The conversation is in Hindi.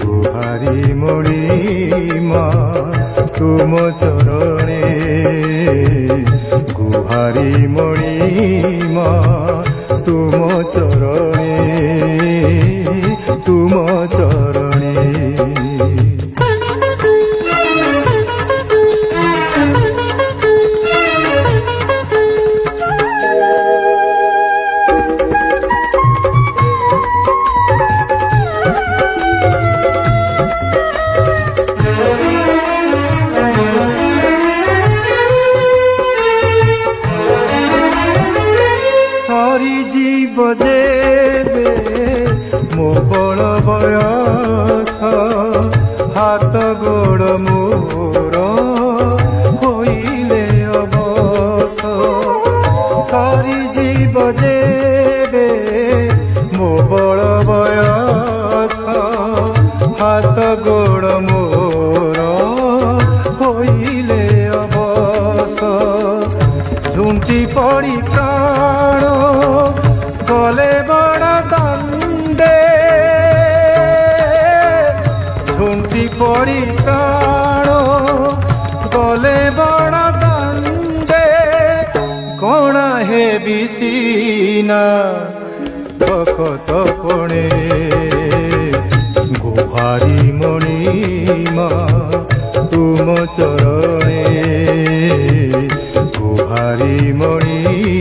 गुहारी मणि माँ तुम चरणे गुहारी मणि माँ तुम चरणे तुम चरणे जीव देवे मो बल बयस हाथ गोड़ मोर होइले अबस सारी जीव देवे मो बल बयस हाथ गोड़ मोर होइले अबस झुंटी पड़ी प्राण गले बड़ दंडे झुंटी पड़ी प्राण गले बड़ दंडे कण हे बिसीना भकत पणे गुहारी मणि माँ